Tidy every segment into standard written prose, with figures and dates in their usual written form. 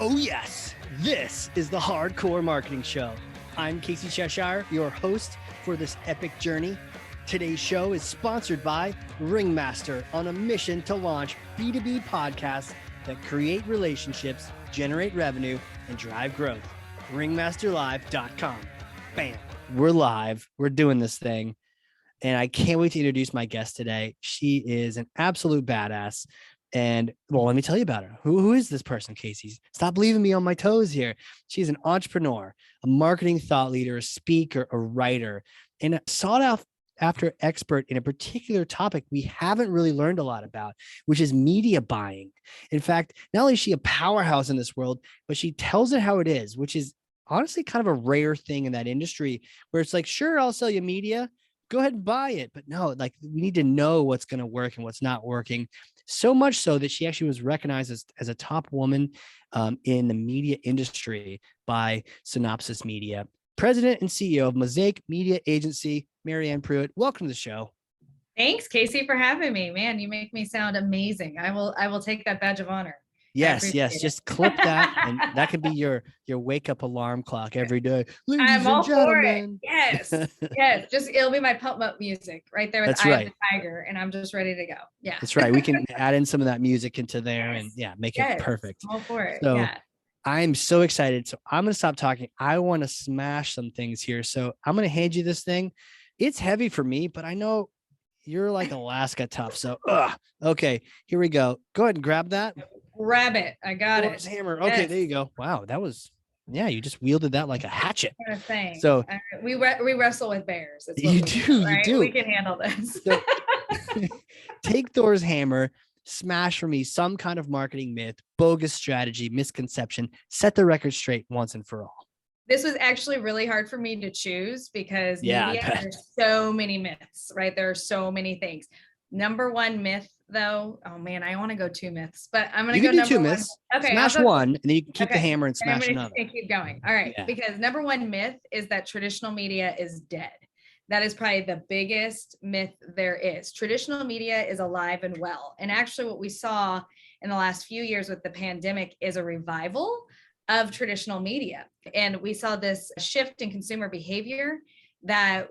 Oh yes, this is the Hardcore Marketing Show. I'm Casey Cheshire, your host for this epic journey. Today's show is sponsored by Ringmaster, on a mission to launch B2B podcasts that create relationships, generate revenue, and drive growth. Ringmasterlive.com. Bam, we're live. We're doing this thing. And I can't wait to introduce my guest today. She is an absolute badass. And well, let me tell you about her. Who is this person, Casey? Stop leaving me on my toes here. She's an entrepreneur, a marketing thought leader, a speaker, a writer, and a sought after expert in a particular topic we haven't really learned a lot about, which is media buying. In fact, not only is she a powerhouse in this world, but she tells it how it is, which is honestly kind of a rare thing in that industry where it's like, sure, I'll sell you media. Go ahead and buy it. But no, like we need to know what's going to work and what's not working. So much so that she actually was recognized as a top woman in the media industry by Synopsis Media. President and CEO of Mosaic Media Agency, Mary Ann Pruitt. Welcome to the show. Thanks, Casey, for having me. Man, you make me sound amazing. I will take that badge of honor. Yes. Just clip that, and that could be your wake up alarm clock every day. Ladies I'm all and gentlemen. for it. Yes. Just it'll be my pump up music right there with That's Eye right. of the Tiger, and I'm just ready to go. Yeah, that's right. We can add in some of that music into there, and make it perfect. I'm all for it. So yeah. I'm so excited. So I'm going to stop talking. I want to smash some things here. So I'm going to hand you this thing. It's heavy for me, but I know you're like Alaska tough. So, okay, here we go. Go ahead and grab that. Grab it. I got it. Hammer. Okay, there you go. Wow, that was, you just wielded that like a hatchet. Kind of thing. So we wrestle with bears. That's what you we do, right? you do. We can handle this. So, take Thor's hammer, smash for me some kind of marketing myth, bogus strategy, misconception, set the record straight once and for all. This was actually really hard for me to choose because media, there's so many myths, right? There are so many things. Number one myth, though, oh man, I want to go two myths, but I'm going to go number two one. Myths. Okay, smash one, and then you can keep the hammer and smash another. And keep going. All right, because number one myth is that traditional media is dead. That is probably the biggest myth there is. Traditional media is alive and well. And actually what we saw in the last few years with the pandemic is a revival of traditional media. And we saw this shift in consumer behavior that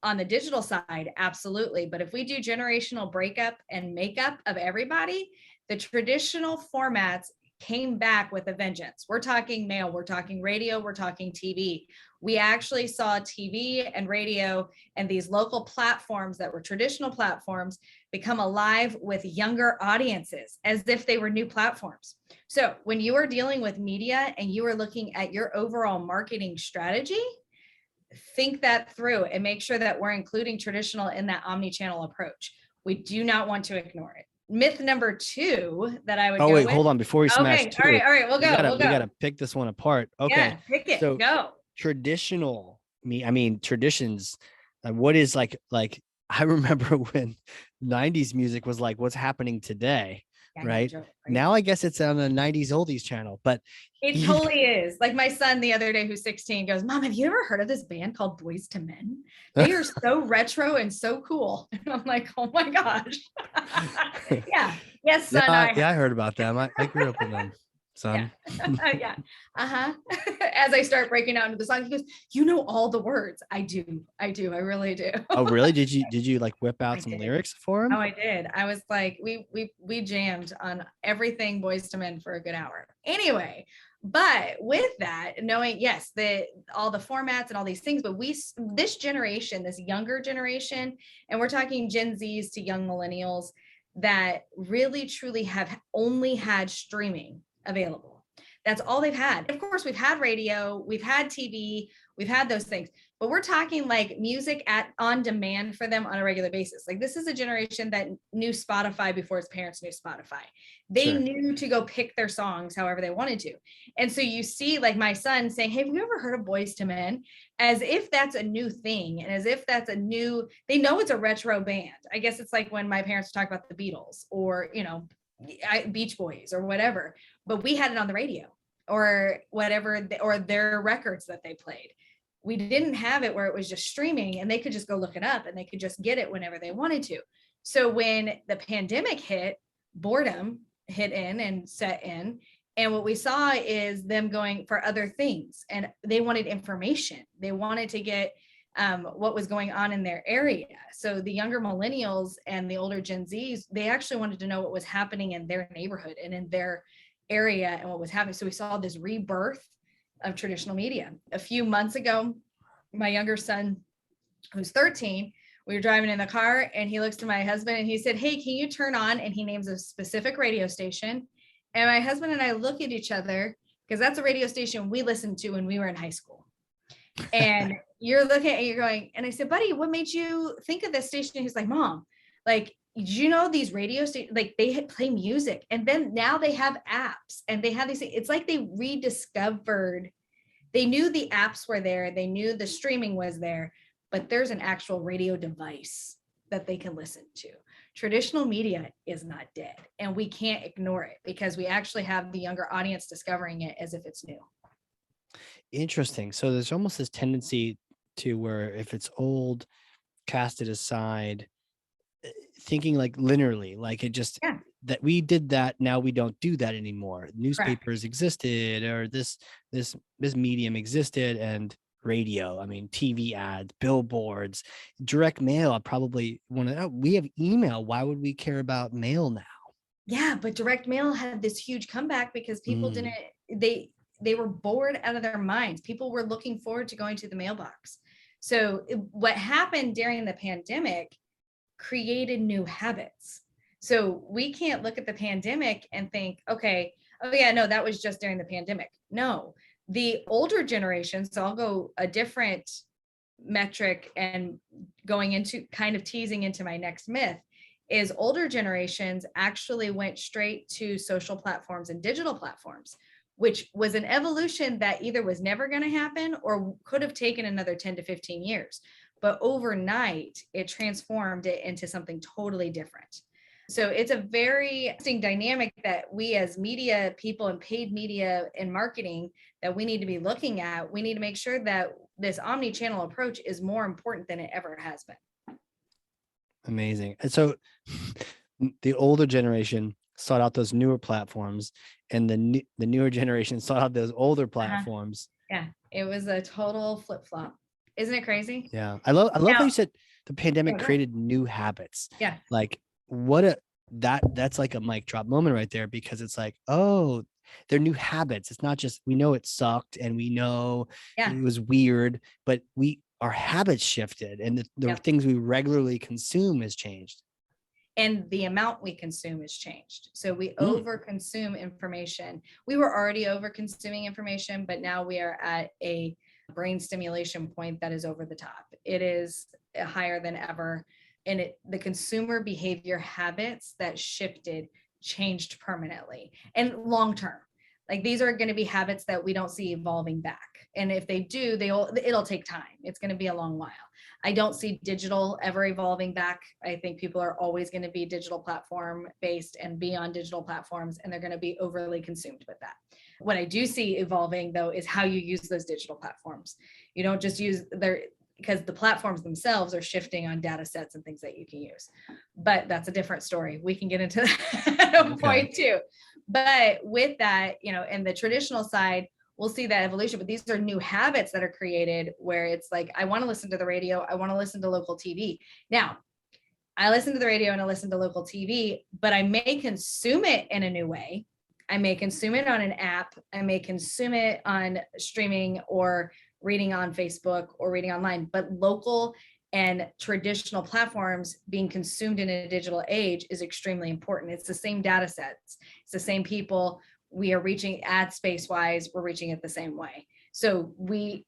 on the digital side, absolutely. But if we do generational breakup and makeup of everybody, the traditional formats came back with a vengeance. We're talking mail, we're talking radio, we're talking TV. We actually saw TV and radio and these local platforms that were traditional platforms become alive with younger audiences as if they were new platforms. So when you are dealing with media and you are looking at your overall marketing strategy, think that through and make sure that we're including traditional in that omni-channel approach. We do not want to ignore it. Myth number two that I would go with. Hold on. Before we smash two. All right. We'll go. We got to pick this one apart. Okay. Yeah, pick it. So go. Traditional, traditions. What is like, I remember when 90s music was like, what's happening today? Right now, I guess it's on the 90s oldies channel, but it totally is. Like my son the other day, who's 16, goes, "Mom, have you ever heard of this band called Boys to Men? They are so retro and so cool." And I'm like, "Oh my gosh!" Yes, son. I heard about them. I grew up with them, son. Yeah. As I start breaking out into the song, he goes, "You know all the words." I do. I really do. Oh, really? Did you like whip out some lyrics for him? Oh, I did. I was like, we jammed on everything Boys to Men for a good hour. Anyway, but with that, knowing, yes, all the formats and all these things, but this generation, this younger generation, and we're talking Gen Zs to young millennials that really truly have only had streaming available. That's all they've had. Of course, we've had radio, we've had TV, we've had those things, but we're talking like music on demand for them on a regular basis. Like this is a generation that knew Spotify before its parents knew Spotify. They knew to go pick their songs however they wanted to. And so you see like my son saying, "Hey, have you ever heard of Boys to Men?" As if that's a new thing. And as if that's they know it's a retro band. I guess it's like when my parents talk about the Beatles or, Beach Boys or whatever, but we had it on the radio or whatever, or their records that they played. We didn't have it where it was just streaming and they could just go look it up and they could just get it whenever they wanted to. So when the pandemic hit, boredom hit in and set in, And what we saw is them going for other things, and they wanted information. They wanted to get what was going on in their area. So the younger millennials and the older Gen Zs, they actually wanted to know what was happening in their neighborhood and in their area and what was happening. So we saw this rebirth of traditional media. A few months ago, my younger son, who's 13, we were driving in the car and he looks to my husband and he said, "Hey, can you turn on?" And he names a specific radio station. And my husband and I look at each other, because that's a radio station we listened to when we were in high school. And you're looking and you're going, and I said, "Buddy, what made you think of this station?" He's like, "Mom, like, did you know these radio stations, like they play music, and then now they have apps and they have these things." It's like they rediscovered, they knew the apps were there, they knew the streaming was there, but there's an actual radio device that they can listen to. Traditional media is not dead, and we can't ignore it because we actually have the younger audience discovering it as if it's new. Interesting. So there's almost this tendency to where if it's old, cast it aside, thinking like linearly, like it just that we did that, now we don't do that anymore. Newspapers existed, or this medium existed, and radio, I mean, TV ads, billboards, direct mail. I probably want to know, we have email. Why would we care about mail now? Yeah, but direct mail had this huge comeback because people didn't, they were bored out of their minds. People were looking forward to going to the mailbox. So what happened during the pandemic created new habits. So we can't look at the pandemic and think, okay, oh yeah, no, that was just during the pandemic. No, the older generation, so I'll go a different metric and going into kind of teasing into my next myth, is older generations actually went straight to social platforms and digital platforms, which was an evolution that either was never going to happen or could have taken another 10 to 15 years. But overnight, it transformed it into something totally different. So it's a very interesting dynamic that we as media people and paid media and marketing that we need to be looking at. We need to make sure that this omni-channel approach is more important than it ever has been. Amazing. And so the older generation sought out those newer platforms, and the newer generation sought out those older platforms. Yeah, it was a total flip-flop. Isn't it crazy? Yeah. I love how you said the pandemic created new habits. Yeah. Like that's like a mic drop moment right there, because it's like, oh, they're new habits. It's not just, we know it sucked and we know it was weird, but our habits shifted, and the things we regularly consume has changed. And the amount we consume has changed. So we overconsume information. We were already over consuming information, but now we are at a brain stimulation point that is over the top. It is higher than ever. And the consumer behavior habits that shifted changed permanently and long-term. Like, these are going to be habits that we don't see evolving back. And if they do, it'll take time. It's going to be a long while. I don't see digital ever evolving back. I think people are always going to be digital platform based and be on digital platforms, and they're going to be overly consumed with that. What I do see evolving, though, is how you use those digital platforms. You don't just use because the platforms themselves are shifting on data sets and things that you can use. But that's a different story. We can get into that point too. But with that, in the traditional side, we'll see that evolution, but these are new habits that are created where it's like, I want to listen to the radio. I want to listen to local TV. Now, I listen to the radio and I listen to local TV, but I may consume it in a new way. I may consume it on an app. I may consume it on streaming or reading on Facebook or reading online, but local and traditional platforms being consumed in a digital age is extremely important. It's the same data sets. It's the same people. We are reaching ad space wise, we're reaching it the same way. So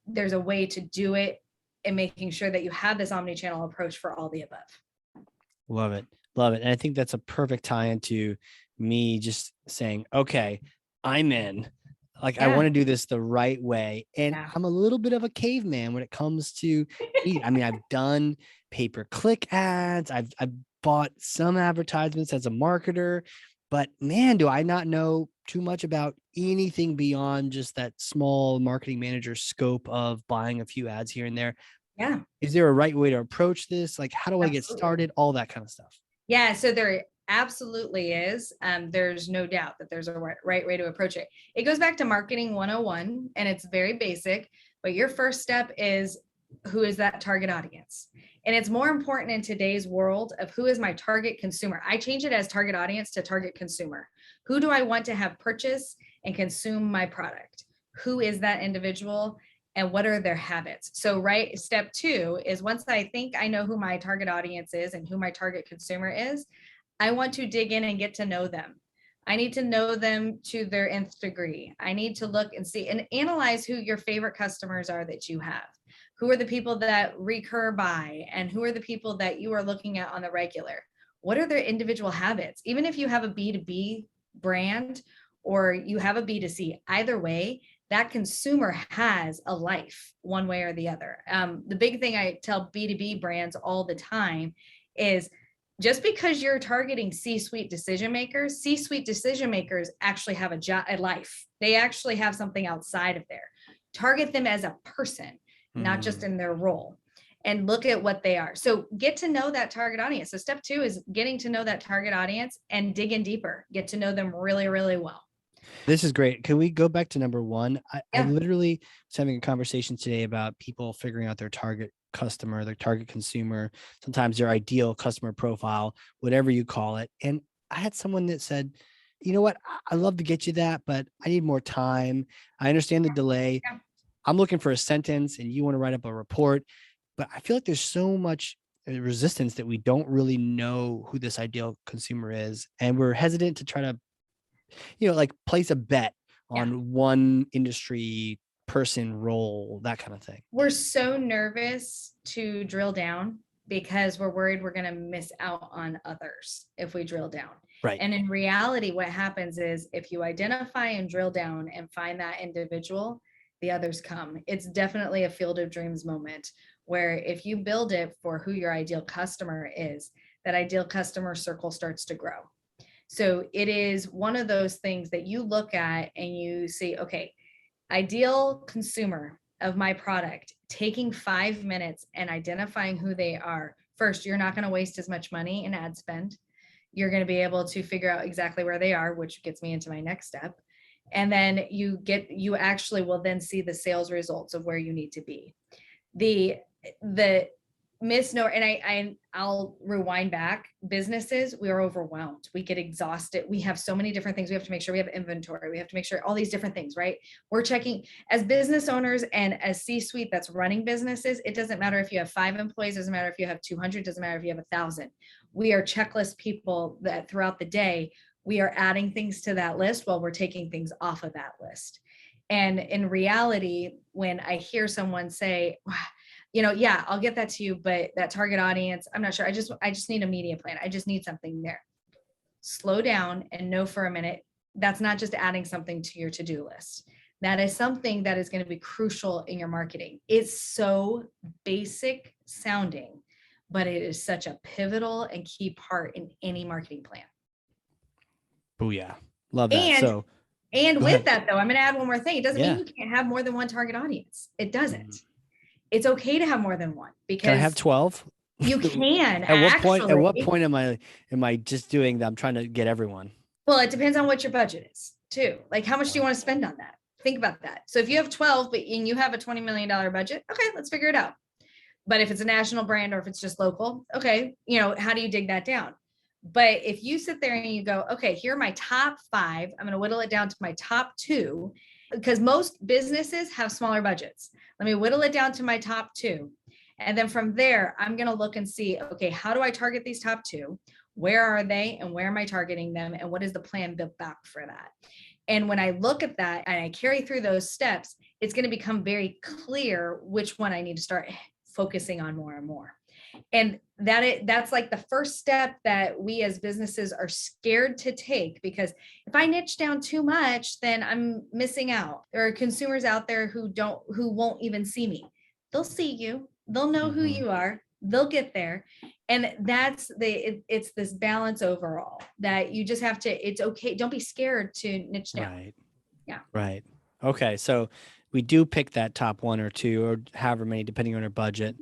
there's a way to do it and making sure that you have this omni-channel approach for all the above. Love it. Love it. And I think that's a perfect tie into me just saying, okay, I'm in. Like, I want to do this the right way. And I'm a little bit of a caveman when it comes to, I've done pay-per-click ads. I've bought some advertisements as a marketer, but man, do I not know too much about anything beyond just that small marketing manager scope of buying a few ads here and there. Yeah. Is there a right way to approach this? Like, how do I get started? All that kind of stuff. Yeah. So there absolutely is. There's no doubt that there's a right way to approach it. It goes back to marketing 101, and it's very basic, but your first step is, who is that target audience? And it's more important in today's world of who is my target consumer. I change it as target audience to target consumer. Who do I want to have purchase and consume my product? Who is that individual? And what are their habits? So, right, step 2 is, once I think I know who my target audience is and who my target consumer is, I want to dig in and get to know them. I need to know them to their nth degree. I need to look and see and analyze who your favorite customers are that you have. Who are the people that recur buy, and who are the people that you are looking at on the regular? What are their individual habits? Even if you have a B2B brand or you have a B2C, either way, that consumer has a life one way or the other. The big thing I tell B2B brands all the time is, just because you're targeting C-suite decision makers actually have a life. They actually have something outside of there. Target them as a person, not just in their role, and look at what they are. So get to know that target audience. So step 2 is getting to know that target audience and dig in deeper, get to know them really, really well. This is great. Can we go back to number 1? I Yeah. literally was having a conversation today about people figuring out their target customer, their target consumer, sometimes their ideal customer profile, whatever you call it. And I had someone that said, you know what, I love to get you that, but I need more time. I understand the delay. Yeah. I'm looking for a sentence and you want to write up a report, but I feel like there's so much resistance that we don't really know who this ideal consumer is. And we're hesitant to try to, like place a bet on one industry, person, role, that kind of thing. We're so nervous to drill down because we're worried we're going to miss out on others if we drill down. Right. And in reality, what happens is, if you identify and drill down and find that individual, the others come. It's definitely a field of dreams moment, where if you build it for who your ideal customer is, that ideal customer circle starts to grow. So it is one of those things that you look at and you see, okay, ideal consumer of my product, taking 5 minutes and identifying who they are. First, you're not going to waste as much money in ad spend. You're going to be able to figure out exactly where they are, which gets me into my next step. And then you actually will then see the sales results of where you need to be. The misnomer, and I'll rewind back. Businesses, we are overwhelmed. We get exhausted. We have so many different things. We have to make sure we have inventory. We have to make sure all these different things, right? We're checking as business owners and as C-suite that's running businesses. It doesn't matter if you have 5 employees, doesn't matter if you have 200, doesn't matter if you have 1,000. We are checklist people that throughout the day, we are adding things to that list while we're taking things off of that list. And in reality, when I hear someone say, yeah, I'll get that to you, but that target audience, I'm not sure. I just need a media plan. I just need something there. Slow down and know for a minute, that's not just adding something to your to-do list. That is something that is going to be crucial in your marketing. It's so basic sounding, but it is such a pivotal and key part in any marketing plan. Booyah. Love that. And with that though, I'm going to add one more thing. It doesn't mean you can't have more than one target audience. It doesn't. It's okay to have more than one, because can I have 12? You can. At what point am I just doing that? I'm trying to get everyone. Well, it depends on what your budget is too. Like, how much do you want to spend on that? Think about that. So if you have 12, and you have a $20 million budget, okay, let's figure it out. But if it's a national brand or if it's just local, okay, how do you dig that down? But if you sit there and you go, okay, here are my top 5, I'm going to whittle it down to my top 2, because most businesses have smaller budgets. Let me whittle it down to my top 2. And then from there, I'm going to look and see, okay, how do I target these top 2? Where are they and where am I targeting them? And what is the plan built back for that? And when I look at that and I carry through those steps, it's going to become very clear which one I need to start focusing on more and more. And that's like the first step that we as businesses are scared to take, because if I niche down too much, then I'm missing out. There are consumers out there who won't even see me. They'll see you. They'll know who you are. They'll get there. And it's this balance overall that you just have to, it's okay. Don't be scared to niche down. Right. Yeah. Right. Okay. So we do pick that top 1 or 2 or however many, depending on our budget.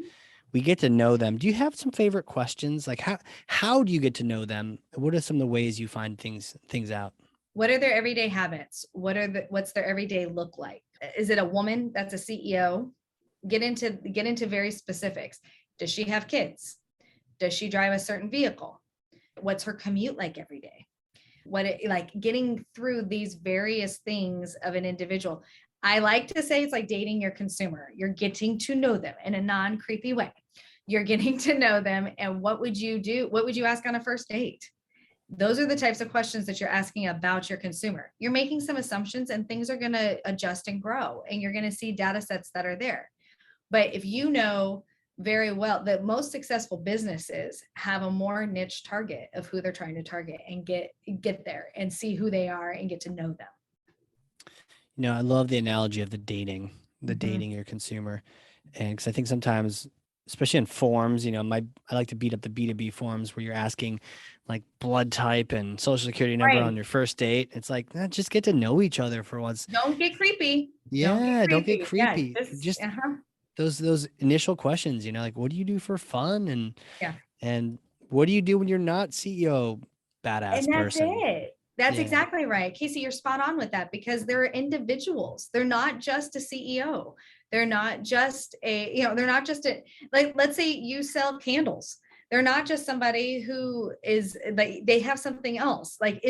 we get to know them. Do you have some favorite questions? Like how do you get to know them? What are some of the ways you find things out? What are their everyday habits? What's their everyday look like? Is it a woman that's a CEO? Get into very specifics. Does she have kids? Does she drive a certain vehicle? What's her commute like every day? Like getting through these various things of an individual. I like to say it's like dating your consumer. You're getting to know them in a non-creepy way. You're getting to know them. And what would you do? What would you ask on a first date? Those are the types of questions that you're asking about your consumer. You're making some assumptions and things are going to adjust and grow, and you're going to see data sets that are there. But if you know very well that most successful businesses have a more niche target of who they're trying to target and get there and see who they are and get to know them. I love the analogy of the dating Mm-hmm. your consumer. And because I think sometimes, especially in forms, I like to beat up the B2B forms where you're asking like blood type and social security number on Right. your first date. It's like, just get to know each other for once. Don't get creepy. Don't get Yeah, don't get creepy. Yeah. creepy. Just, Just those initial questions, like what do you do for fun, yeah. and what do you do when you're not CEO And badass that's person? it. That's Yeah. exactly right. Casey, you're spot on with that because they're individuals. They're not just a CEO. They're not just they're not just like, let's say you sell candles. They're not just somebody who is like, they have something else. Like,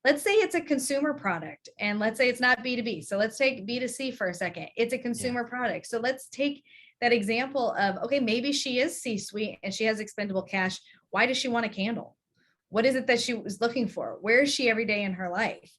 let's say it's a consumer product and let's say it's not B2B. So let's take B2C for a second. It's a Yeah. consumer product. So let's take that example of, okay, maybe she is C-suite and she has expendable cash. Why does she want a candle? What is it that she was looking for? Where is she every day in her life?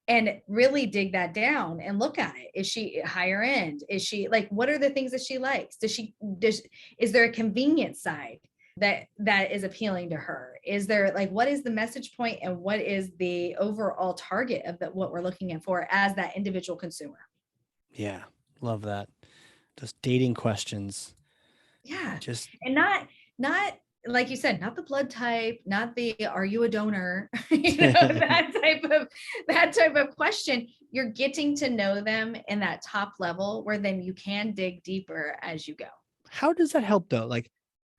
And really dig that down and look at it. Is she higher end? Is she like, what are the things that she likes? Is there a convenience side that is appealing to her? Is there like, what is the message point and what is the overall target of what we're looking at for as that individual consumer? Yeah. Love that. Those dating questions. Yeah. Just And not like you said, not the blood type, not the are you a donor, that type of question. You're getting to know them in that top level where then you can dig deeper as you go. how does that help though? Like,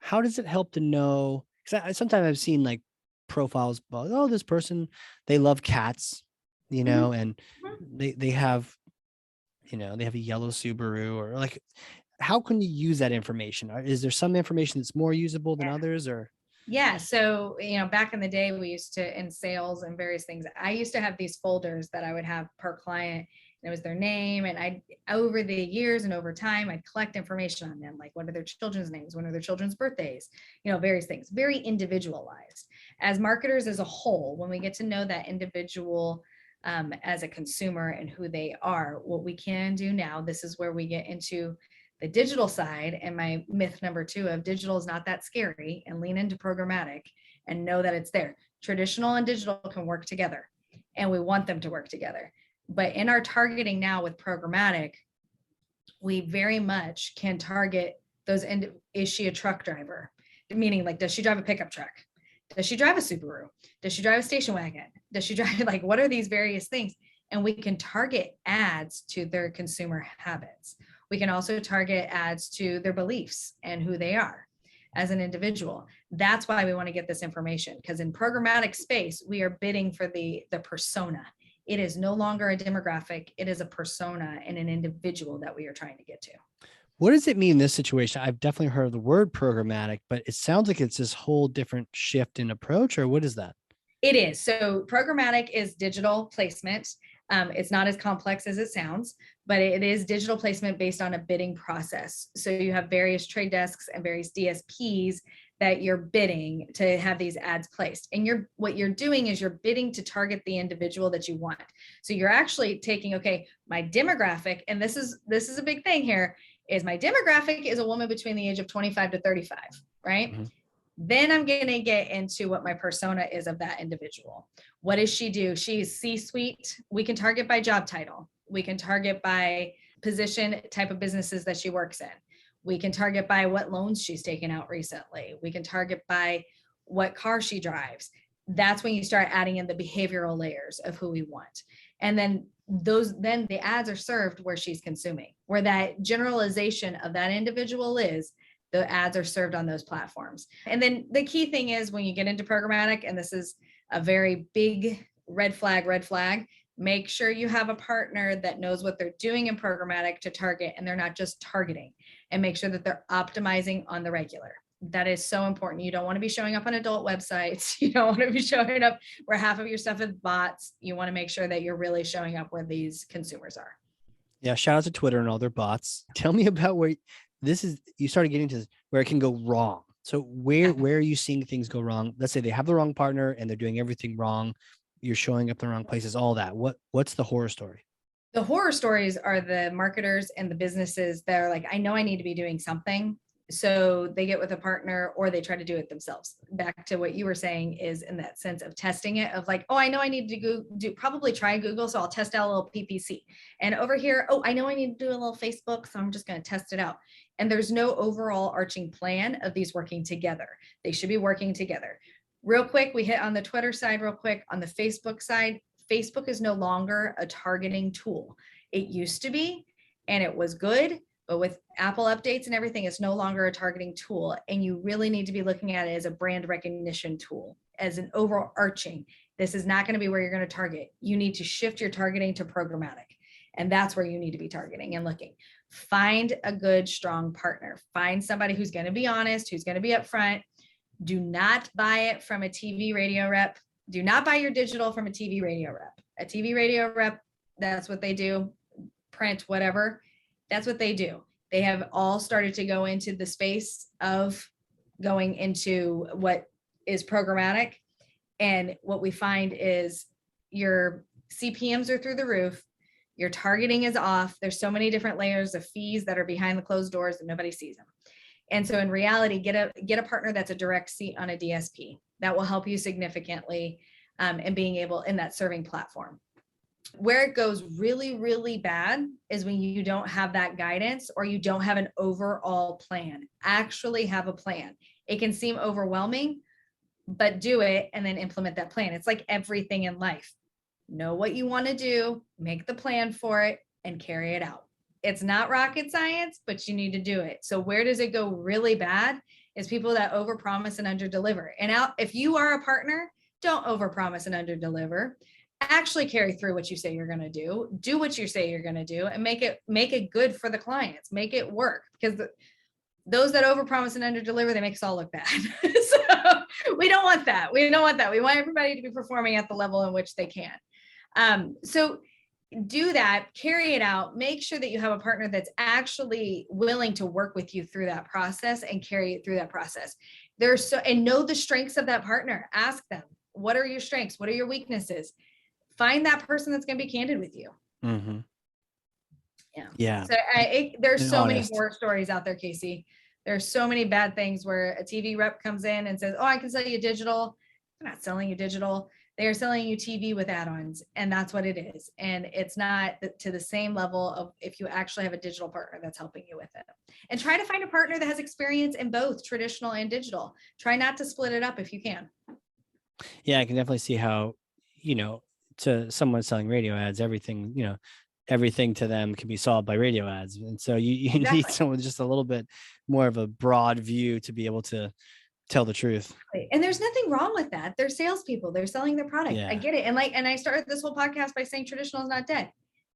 how does it help to know? Because sometimes I've seen like profiles about, oh, this person, they love cats, Mhm, and mhm. they have, they have a yellow Subaru, or like, how can you use that information? Is there some information that's more usable than others, or? Yeah. So, back in the day, we used to, in sales and various things, I used to have these folders that I would have per client. And it was their name. And over the years and over time, I'd collect information on them, like what are their children's names? When are their children's birthdays? Various things, very individualized. As marketers as a whole, when we get to know that individual as a consumer and who they are, what we can do now, this is where we get into the digital side, and my myth number 2 of digital is not that scary, and lean into programmatic and know that it's there. Traditional and digital can work together, and we want them to work together. But in our targeting now with programmatic, we very much can target those. Is she a truck driver? Meaning, like, does she drive a pickup truck? Does she drive a Subaru? Does she drive a station wagon? Does she drive, like, what are these various things? And we can target ads to their consumer habits. We can also target ads to their beliefs and who they are as an individual. That's why we want to get this information, because in programmatic space, we are bidding for the persona. It is no longer a demographic. It is a persona and an individual that we are trying to get to. What does it mean in this situation? I've definitely heard of the word programmatic, but it sounds like it's this whole different shift in approach, or what is that? It is. So programmatic is digital placement. It's not as complex as it sounds, but it is digital placement based on a bidding process. So you have various trade desks and various DSPs that you're bidding to have these ads placed. And what you're doing is you're bidding to target the individual that you want. So you're actually taking, okay, my demographic, and this is a big thing here, is my demographic is a woman between the age of 25 to 35, right? Mm-hmm. Then I'm going to get into what my persona is of that individual. What does she do? She's C-suite. We can target by job title. We can target by position, type of businesses that she works in. We can target by what loans she's taken out recently. We can target by what car she drives. That's when you start adding in the behavioral layers of who we want. And then then the ads are served where she's consuming, where that generalization of that individual is. the ads are served on those platforms. And then the key thing is when you get into programmatic, and this is a very big red flag, make sure you have a partner that knows what they're doing in programmatic to target, and they're not just targeting, and make sure that they're optimizing on the regular. That is so important. You don't want to be showing up on adult websites. You don't want to be showing up where half of your stuff is bots. You want to make sure that you're really showing up where these consumers are. Yeah. Shout out to Twitter and all their bots. Tell me about where you started getting to where it can go wrong. So where are you seeing things go wrong? Let's say they have the wrong partner and they're doing everything wrong. You're showing up in the wrong places, all that. What's the horror story? The horror stories are the marketers and the businesses that are like, I know I need to be doing something. So they get with a partner or they try to do it themselves. Back to what you were saying is in that sense of testing it, of like, oh, I know I need to probably try Google. So I'll test out a little PPC. And over here, oh, I know I need to do a little Facebook. So I'm just going to test it out. And there's no overall arching plan of these working together. They should be working together. Real quick, we hit on the Twitter side real quick. On the Facebook side, Facebook is no longer a targeting tool. It used to be, and it was good. But with Apple updates and everything, it's no longer a targeting tool. And you really need to be looking at it as a brand recognition tool, as an overarching. This is not going to be where you're going to target. You need to shift your targeting to programmatic. And that's where you need to be targeting and looking. Find a good, strong partner. Find somebody who's going to be honest, who's going to be upfront. Do not buy it from a TV radio rep. Do not buy your digital from a TV radio rep. A TV radio rep, that's what they do. Print, whatever. That's what they do. They have all started to go into the space of going into what is programmatic. And what we find is your CPMs are through the roof. Your targeting is off. There's so many different layers of fees that are behind the closed doors that nobody sees them. And so in reality, get a partner that's a direct seat on a DSP. That will help you significantly in being able in that serving platform. Where it goes really, really bad is when you don't have that guidance or you don't have an overall plan. Actually have a plan. It can seem overwhelming, but do it and then implement that plan. It's like everything in life. Know what you want to do, make the plan for it, and carry it out. It's not rocket science, but you need to do it. So where does it go really bad is people that overpromise and underdeliver. And if you are a partner, don't overpromise and underdeliver. Actually carry through what you say you're going to do what you say you're going to do, and make it good for the clients, make it work, because those that overpromise and underdeliver, they make us all look bad. So we don't want that. We want everybody to be performing at the level in which they can. So do that, carry it out, make sure that you have a partner that's actually willing to work with you through that process and carry it through that process. And know the strengths of that partner. Ask them, what are your strengths? What are your weaknesses? Find that person that's going to be candid with you. Mm-hmm. Yeah. So there's so honest. many horror stories out there, Casey. There's so many bad things where a TV rep comes in and says, oh, I can sell you digital. They're not selling you digital. They are selling you TV with add-ons. And that's what it is. And it's not to the same level of if you actually have a digital partner that's helping you with it. And try to find a partner that has experience in both traditional and digital. Try not to split it up if you can. Yeah, I can definitely see how, to someone selling radio ads, everything to them can be solved by radio ads. And so you Exactly. need someone with just a little bit more of a broad view to be able to tell the truth. And there's nothing wrong with that. They're salespeople. They're selling their product. Yeah. I get it. And I started this whole podcast by saying traditional is not dead.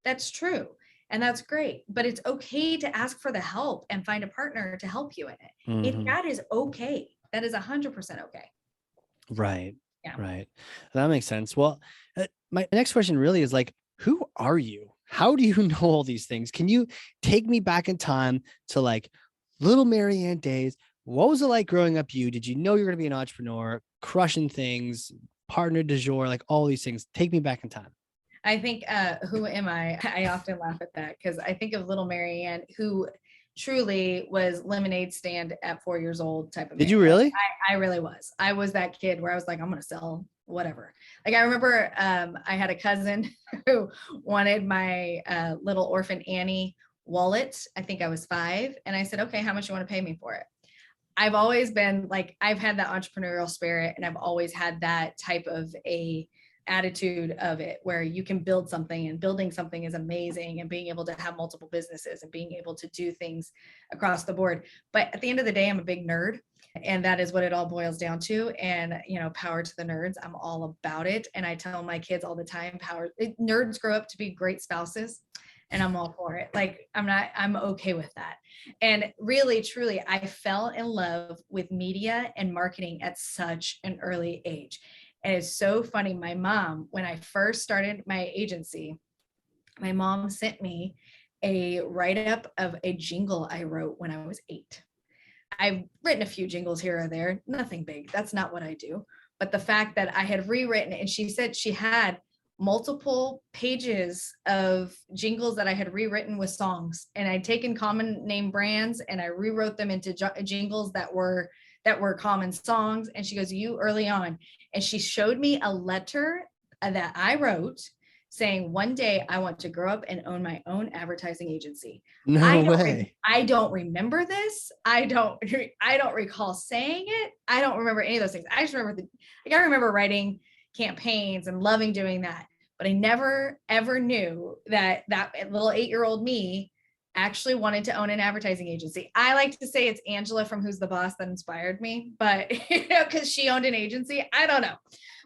That's true. And that's great. But it's okay to ask for the help and find a partner to help you in it. Mm-hmm. That is okay. That is 100% okay. Right. Yeah. Right. That makes sense. Well, my next question really is like, who are you? How do you know all these things? Can you take me back in time to like little Mary Ann days? What was it like growing up you? Did you know you're going to be an entrepreneur, crushing things, partner du jour, like all these things? Take me back in time. I think, who am I? I often laugh at that because I think of little Mary Ann, who truly was lemonade stand at 4 years old type of. Did you really? I really was. I was that kid where I was like, I'm going to sell whatever. Like I remember I had a cousin who wanted my little orphan Annie wallet. I think I was 5. And I said, okay, how much you want to pay me for it? I've always been like, I've had that entrepreneurial spirit and I've always had that type of attitude of it, where you can build something, and building something is amazing, and being able to have multiple businesses and being able to do things across the board. But at the end of the day, I'm a big nerd, and that is what it all boils down to. And, power to the nerds. I'm all about it. And I tell my kids all the time, nerds grow up to be great spouses. And I'm all for it. Like, I'm okay with that. And really, truly, I fell in love with media and marketing at such an early age. And it's so funny. My mom, when I first started my agency, my mom sent me a write-up of a jingle I wrote when I was 8. I've written a few jingles here or there, nothing big. That's not what I do. But the fact that I had rewritten it, and she said she had multiple pages of jingles that I had rewritten with songs, and I'd taken common name brands and I rewrote them into jingles that were common songs. And she goes, you early on. And she showed me a letter that I wrote saying, one day I want to grow up and own my own advertising agency. No way. I don't remember this. I don't recall saying it. I don't remember any of those things. I just remember I remember writing campaigns and loving doing that. But I never, ever knew that little 8-year-old me actually wanted to own an advertising agency. I like to say it's Angela from Who's the Boss that inspired me, but because she owned an agency, I don't know.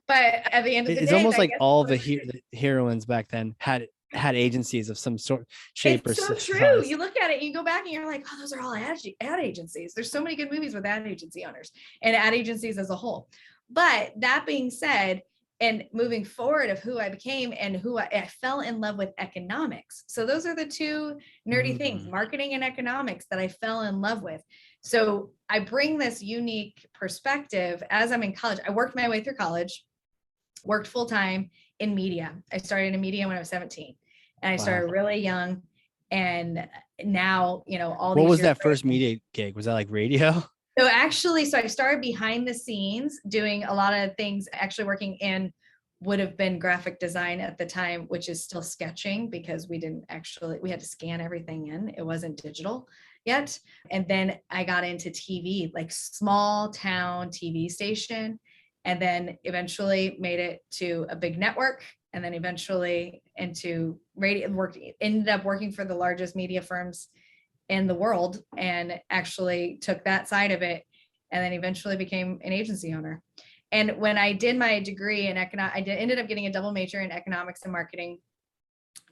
But at the end of the day, it's almost like all the heroines back then had agencies of some sort, shape, it's or so true. You look at it, you go back, and you're like, oh, those are all ad agencies. There's so many good movies with ad agency owners and ad agencies as a whole. But that being said, and moving forward of who I became and who I fell in love with economics. So those are the two nerdy things, marketing and economics, that I fell in love with. So I bring this unique perspective as I'm in college. I worked my way through college, worked full-time in media. I started in media when I was 17, and I started really young. And now, all these. What was that first media gig? Was that like radio? So I started behind the scenes doing a lot of things, actually working in would have been graphic design at the time, which is still sketching, because we had to scan everything in. It wasn't digital yet. And then I got into TV, like small town TV station, and then eventually made it to a big network, and then eventually into radio. Ended up working for the largest media firms in the world, and actually took that side of it, and then eventually became an agency owner. And when I did my degree in ended up getting a double major in economics and marketing.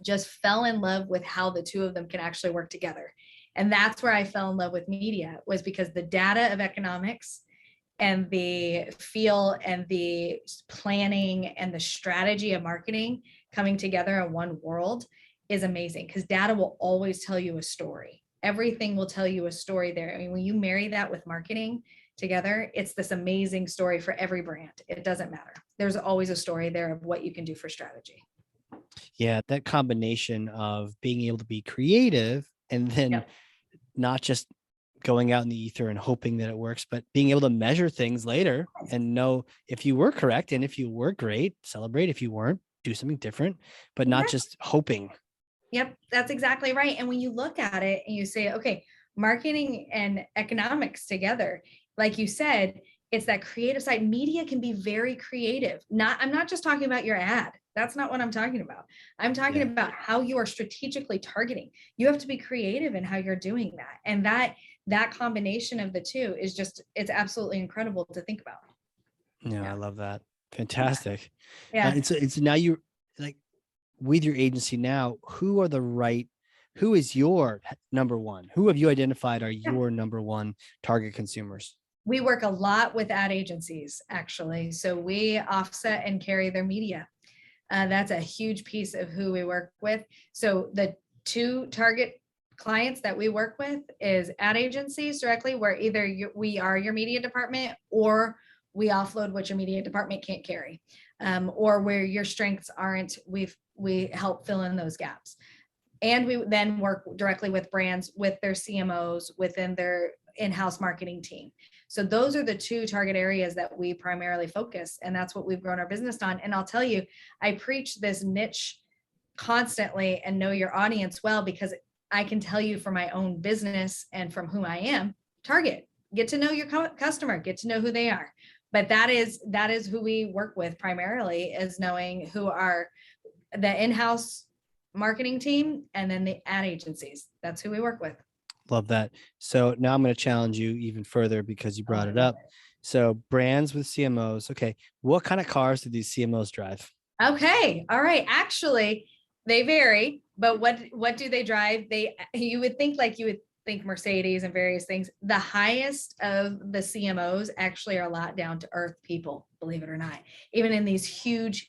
Just fell in love with how the two of them can actually work together. And that's where I fell in love with media, was because the data of economics and the feel and the planning and the strategy of marketing coming together in one world is amazing, because data will always tell you a story. Everything will tell you a story there. I mean, when you marry that with marketing together, it's this amazing story for every brand. It doesn't matter. There's always a story there of what you can do for strategy. Yeah, that combination of being able to be creative and then not just going out in the ether and hoping that it works, but being able to measure things later and know if you were correct, and if you were great, celebrate. If you weren't, do something different, but not just hoping. Yep, that's exactly right. And when you look at it and you say, okay, marketing and economics together, like you said, it's that creative side. Media can be very creative. I'm not just talking about your ad. That's not what I'm talking about. I'm talking about how you are strategically targeting. You have to be creative in how you're doing that. And that combination of the two is it's absolutely incredible to think about. I love that. Fantastic. Yeah. It's now you, like, with your agency now, who is your number one? Who have you identified are your number one target consumers? We work a lot with ad agencies, actually. So we offset and carry their media. That's a huge piece of who we work with. So the two target clients that we work with is ad agencies directly, where either we are your media department, or we offload what your media department can't carry, or where your strengths aren't, we help fill in those gaps. And we then work directly with brands, with their CMOs, within their in-house marketing team. So those are the two target areas that we primarily focus, and that's what we've grown our business on. And I'll tell you, I preach this niche constantly and know your audience well, because I can tell you from my own business and from who I am, target, get to know your customer, get to know who they are. But that is who we work with primarily, is knowing who are the in-house marketing team and then the ad agencies. That's who we work with. Love that. So now I'm going to challenge you even further because you brought it up. So brands with CMOs. Okay. What kind of cars do these CMOs drive? Okay. All right. Actually, they vary, but what do they drive? You would think Mercedes and various things. The highest of the CMOs actually are a lot down to earth people, believe it or not, even in these huge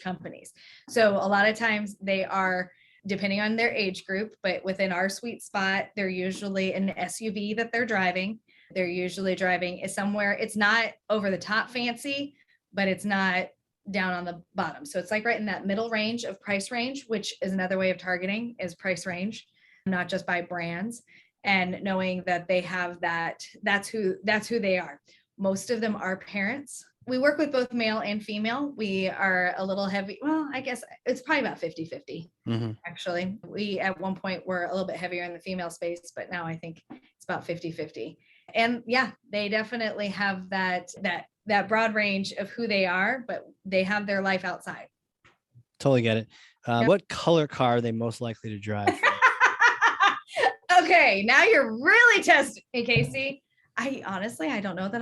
companies. So a lot of times they are, depending on their age group, but within our sweet spot, they're usually an SUV that they're driving. They're usually driving somewhere. It's not over the top fancy, but it's not down on the bottom. So it's like right in that middle range of price range, which is another way of targeting is price range, not just by brands, and knowing that they have that's who they are. Most of them are parents. We work with both male and female. We are a little heavy. Well, I guess it's probably about 50-50. Actually, we at one point were a little bit heavier in the female space, but now I think it's about 50-50. And yeah, they definitely have that broad range of who they are, but they have their life outside. Totally get it. What color car are they most likely to drive? Okay, now you're really testing me, Casey. I don't know that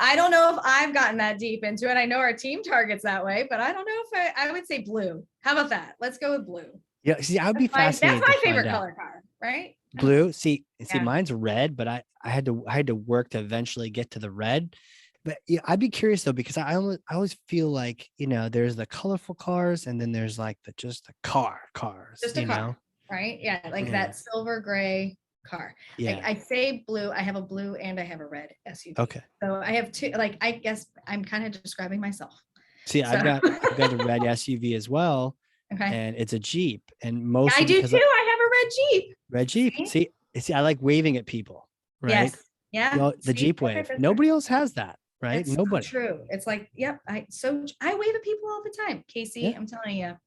I don't know if I've gotten that deep into it. I know our team targets that way, but I don't know if I would say blue. How about that? Let's go with blue. Yeah, see, I would be fascinated. That's my favorite color car, right? Blue. See, mine's red, but I had to work to eventually get to the red. But yeah, I'd be curious though, because I always feel like, there's the colorful cars and then there's like the cars. Just a car, right? Yeah, like that silver gray car. Yeah. I say blue. I have a blue and I have a red SUV. Okay. So I have two. Like, I guess I'm kind of describing myself. See, I've got the red SUV as well. Okay. And it's a Jeep, and most I do too. I have a red Jeep. Red Jeep. See, I like waving at people, right? Yes. Yeah. The Jeep wave. Nobody else has that, right? That's Nobody. So true. It's like, yep. I wave at people all the time, Casey. Yeah. I'm telling you,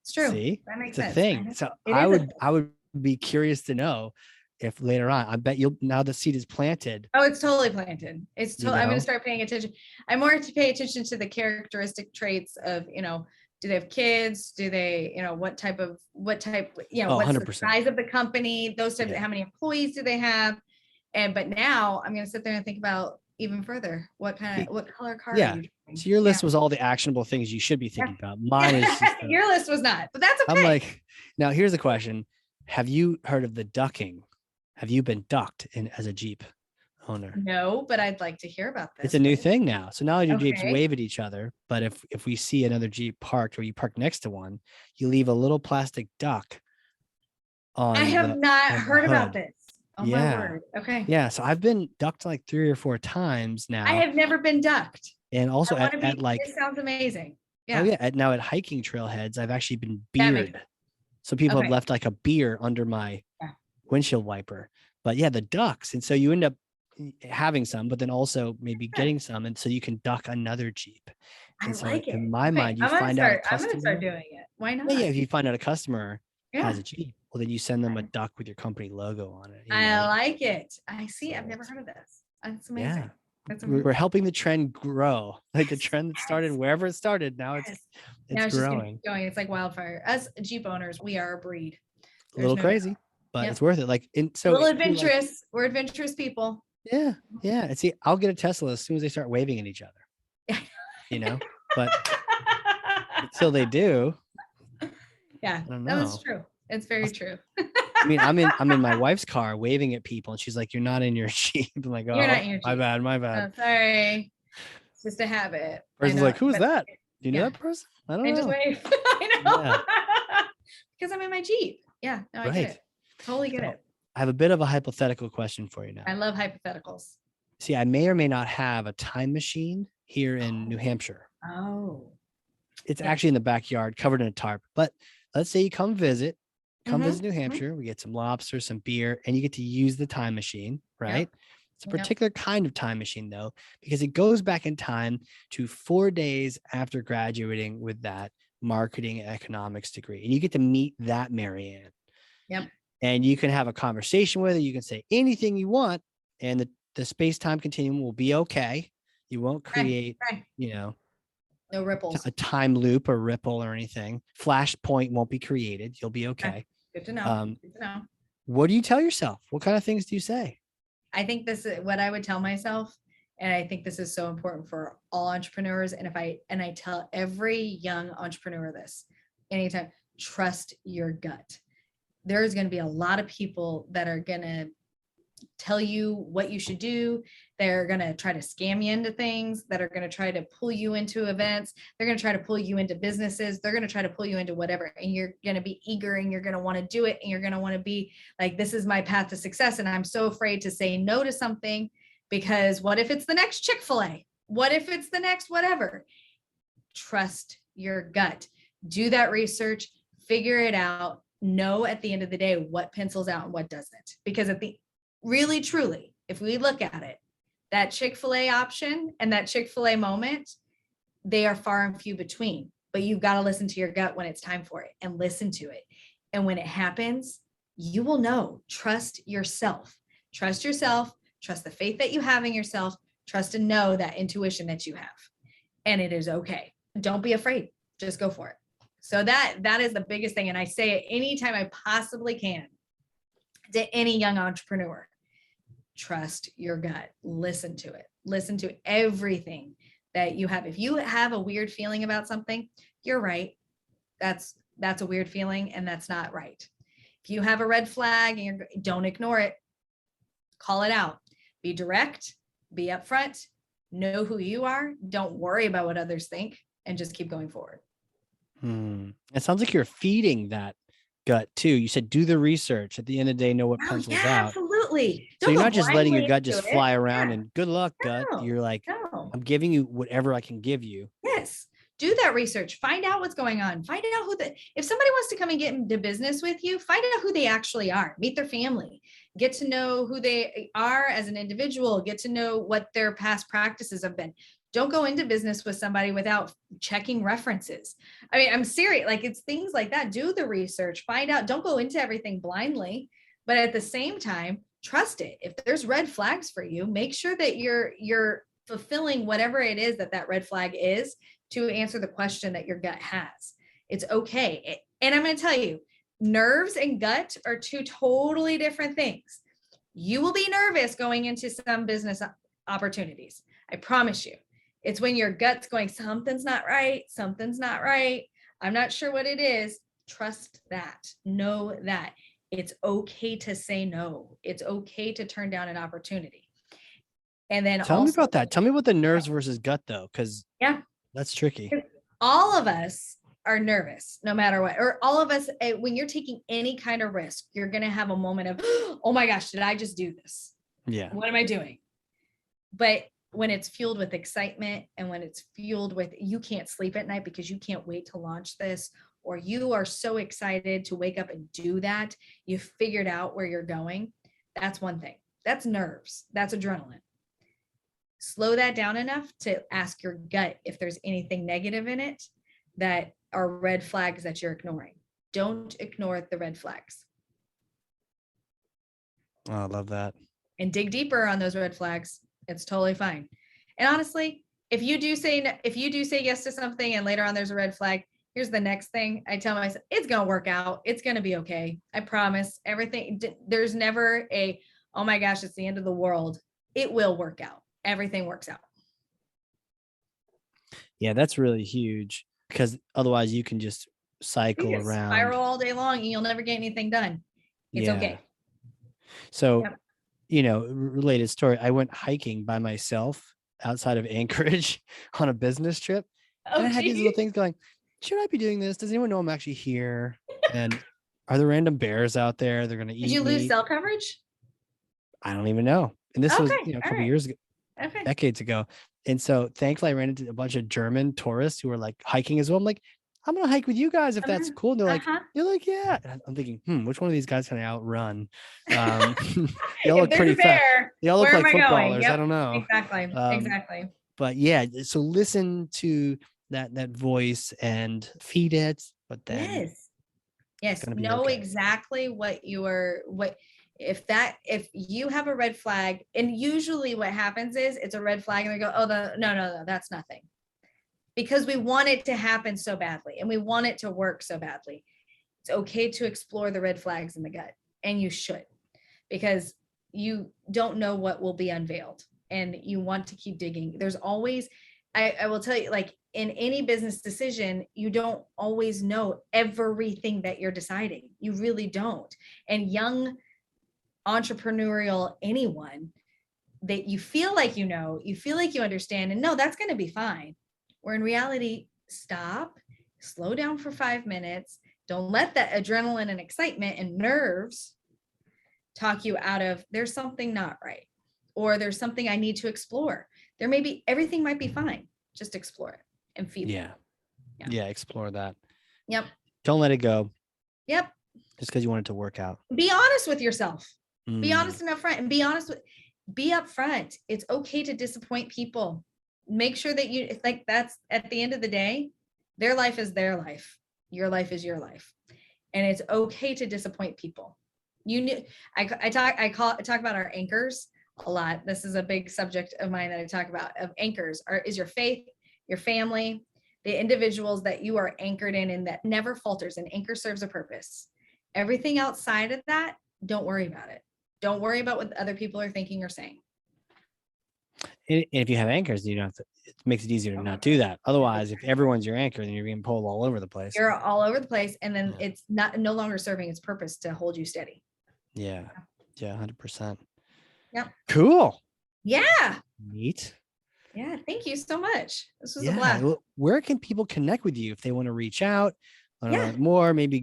it's true. See, that makes sense. It's a thing. So I would be curious to know if later on, I bet now the seed is planted. Oh, it's totally planted. I'm going to start paying attention. I'm more to pay attention to the characteristic traits of, do they have kids? Do they, what type, what's the size of the company? Those types of, how many employees do they have? But now I'm going to sit there and think about even further, what color car are you driving? So your list was all the actionable things you should be thinking about. Mine is just your list was not, but that's okay. I'm like, now here's the question. Have you heard of the ducking? Have you been ducked as a Jeep owner? No, but I'd like to hear about this. It's a new thing now. So now your Jeeps wave at each other, but if we see another Jeep parked or you park next to one, you leave a little plastic duck on. I have not heard about this. Oh my word. Okay. Yeah. So I've been ducked like 3 or 4 times now. I have never been ducked. And also at like, this sounds amazing. Yeah. Oh yeah. At hiking trailheads, I've actually been bearded. So people have left like a beer under my windshield wiper. But yeah, the ducks. And so you end up having some, but then also maybe getting some. And so you can duck another Jeep. And so in my mind, you find out a customer. I'm going to start doing it. Why not? Yeah, if you find out a customer has a Jeep, well, then you send them a duck with your company logo on it. I like it. I see. I've never heard of this. That's amazing. Yeah. We're helping the trend grow. Like the trend that started wherever it started. Now it's growing. Just going. It's like wildfire. Us Jeep owners, we are a breed. A little crazy, but it's worth it. Like a little adventurous. We're adventurous people. Yeah. Yeah. And see, I'll get a Tesla as soon as they start waving at each other. But until they do. Yeah, that's true. It's very true. I mean, I'm in my wife's car waving at people, and she's like, "You're not in your Jeep." I'm like, "Oh, my bad. Oh, sorry. It's just a habit." Person's like, "Who's that? Do you know that person?" I don't know. Just wave. I know. Yeah. Because I'm in my Jeep. Yeah, no, I get it. Totally get it. I have a bit of a hypothetical question for you now. I love hypotheticals. See, I may or may not have a time machine here in New Hampshire. Oh. It's actually in the backyard, covered in a tarp. But let's say you come visit New Hampshire. We get some lobster, some beer, and you get to use the time machine, right? Yep. It's a particular kind of time machine, though, because it goes back in time to 4 days after graduating with that marketing economics degree. And you get to meet that Mary Ann. Yep. And you can have a conversation with her. You can say anything you want, and the space-time continuum will be okay. You won't Right, create, right. you know, No ripples. a time loop or ripple or anything. Flashpoint won't be created. You'll be Okay. okay. Good to know. Um, Good to know. what do you tell yourself? What kind of things do you say? I think this is what I would tell myself. And I think this is so important for all entrepreneurs. And I tell every young entrepreneur this anytime, trust your gut. There's going to be a lot of people that are going to tell you what you should do. They're going to try to scam you into things, that are going to try to pull you into events. They're going to try to pull you into businesses. They're going to try to pull you into whatever. And you're going to be eager and you're going to want to do it. And you're going to want to be like, this is my path to success. And I'm so afraid to say no to something because what if it's the next Chick-fil-A? What if it's the next whatever? Trust your gut. Do that research, figure it out, know at the end of the day what pencils out and what doesn't. Because at the really, truly, if we look at it, that Chick-fil-A option and that Chick-fil-A moment, they are far and few between, but you've got to listen to your gut when it's time for it and listen to it. And when it happens, you will know. Trust yourself. Trust yourself. Trust the faith that you have in yourself. Trust and know that intuition that you have. And it is okay. Don't be afraid. Just go for it. So that is the biggest thing. And I say it anytime I possibly can to any young entrepreneur. Trust your gut. Listen to it. Listen to everything that you have. If you have a weird feeling about something, you're right. That's a weird feeling and that's not right. If you have a red flag and don't ignore it, call it out. Be direct, be upfront, know who you are. Don't worry about what others think and just keep going forward. It sounds like you're feeding that gut too. You said do the research. At the end of the day, know what pencils out. Absolutely. So you're not just letting your gut just fly around and good luck, gut. You're like, I'm giving you whatever I can give you. Yes. Do that research. Find out what's going on. Find out if somebody wants to come and get into business with you, find out who they actually are. Meet their family. Get to know who they are as an individual. Get to know what their past practices have been. Don't go into business with somebody without checking references. I mean, I'm serious. Like it's things like that. Do the research. Find out. Don't go into everything blindly. But at the same time, trust it. If there's red flags for you, make sure that you're fulfilling whatever it is that red flag is to answer the question that your gut has. It's okay. And I'm going to tell you, nerves and gut are two totally different things. You will be nervous going into some business opportunities. I promise you. It's when your gut's going, something's not right. Something's not right. I'm not sure what it is. Trust that. Know that. It's okay to say no. It's okay to turn down an opportunity. And then tell me about that. Tell me about the nerves versus gut though, because that's tricky. All of us are nervous no matter what, or all of us, when you're taking any kind of risk, you're going to have a moment of, oh my gosh, did I just do this? Yeah. What am I doing? But when it's fueled with excitement and when it's fueled with, you can't sleep at night because you can't wait to launch this, or you are so excited to wake up and do that, you figured out where you're going. That's one thing. That's nerves. That's adrenaline. Slow that down enough to ask your gut if there's anything negative in it that are red flags that you're ignoring. Don't ignore the red flags. Oh, I love that. And dig deeper on those red flags. It's totally fine. And honestly, if you do say yes to something and later on there's a red flag, here's the next thing I tell myself, it's going to work out. It's going to be okay. I promise. Everything, there's never a, oh my gosh, it's the end of the world. It will work out. Everything works out. Yeah, that's really huge because otherwise you can just cycle around. Spiral all day long and you'll never get anything done. It's okay. So, related story, I went hiking by myself outside of Anchorage on a business trip. And I had these little things going, should I be doing this? Does anyone know I'm actually here? And are there random bears out there? They're going to eat me. Did you lose cell coverage? I don't even know. And this was a couple years ago, decades ago. And so thankfully I ran into a bunch of German tourists who were like hiking as well. I'm like, I'm going to hike with you guys if that's cool. And they're like, yeah. And I'm thinking, which one of these guys can I outrun? They all look pretty fast. They all look like footballers. Yep. I don't know. Exactly. But yeah, so listen to that voice and feed it. But then yes, know exactly what If you have a red flag, and usually what happens is it's a red flag and they go, oh, no, that's nothing. Because we want it to happen so badly and we want it to work so badly. It's okay to explore the red flags in the gut, and you should, because you don't know what will be unveiled and you want to keep digging. There's always, I will tell you, like in any business decision, you don't always know everything that you're deciding. You really don't. And young entrepreneurial anyone, that you feel like you feel like you understand, and no, that's going to be fine. Where in reality, stop, slow down for 5 minutes. Don't let that adrenaline and excitement and nerves talk you out of, there's something not right, or there's something I need to explore. There may be, everything might be fine. Just explore it and feel it. Yeah. Explore that. Yep. Don't let it go. Yep. Just because you want it to work out. Be honest with yourself. Be honest and upfront, and be upfront. It's okay to disappoint people. Make sure that you, like, that's at the end of the day, their life is their life. Your life is your life. And it's okay to disappoint people. I talk about our anchors a lot. This is a big subject of mine that I talk about, of anchors is your faith, your family, the individuals that you are anchored in and that never falters. An anchor serves a purpose. Everything outside of that, don't worry about it. Don't worry about what other people are thinking or saying. And if you have anchors, you don't have to, it makes it easier to not do that. Otherwise, if everyone's your anchor, then you're being pulled all over the place. You're all over the place, and then it's no longer serving its purpose to hold you steady. Yeah. 100%. Yep. Cool. Yeah. Neat. Yeah. Thank you so much. This was a blast. Well, where can people connect with you if they want to reach out? More, maybe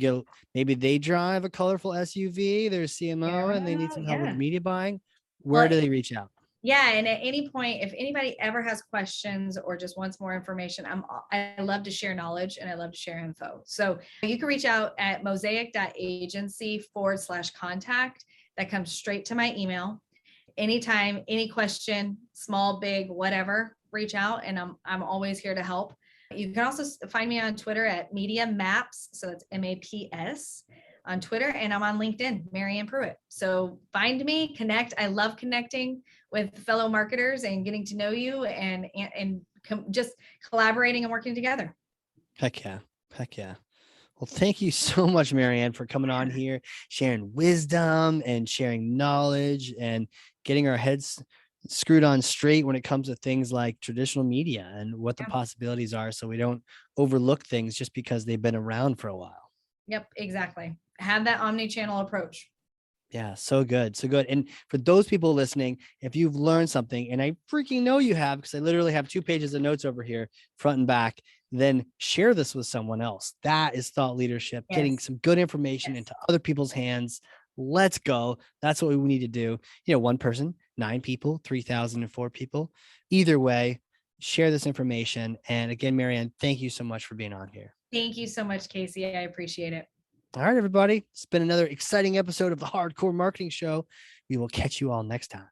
they drive a colorful SUV, they're CMO, and they need some help with media buying. Where do they reach out? Yeah. And at any point, if anybody ever has questions or just wants more information, I love to share knowledge and I love to share info. So you can reach out at mosaic.agency/contact. That comes straight to my email. Anytime, any question, small, big, whatever, reach out, and I'm always here to help. You can also find me on Twitter at Media Maps. So that's MAPS on Twitter, and I'm on LinkedIn, Mary Ann Pruitt. So find me, connect. I love connecting with fellow marketers and getting to know you and just collaborating and working together. Heck yeah. Well, thank you so much, Mary Ann, for coming on here, sharing wisdom and sharing knowledge and getting our heads screwed on straight when it comes to things like traditional media and what the possibilities are, so we don't overlook things just because they've been around for a while. Yep, exactly. Have that omni-channel approach. Yeah, so good. And for those people listening, if you've learned something, and I freaking know you have, because I literally have 2 pages of notes over here, front and back, then share this with someone else. That is thought leadership, getting some good information into other people's hands. Let's go. That's what we need to do. 1 person, 9 people, 3,004 people. Either way, share this information. And again, Mary Ann, thank you so much for being on here. Thank you so much, Casey. I appreciate it. All right, everybody. It's been another exciting episode of the Hardcore Marketing Show. We will catch you all next time.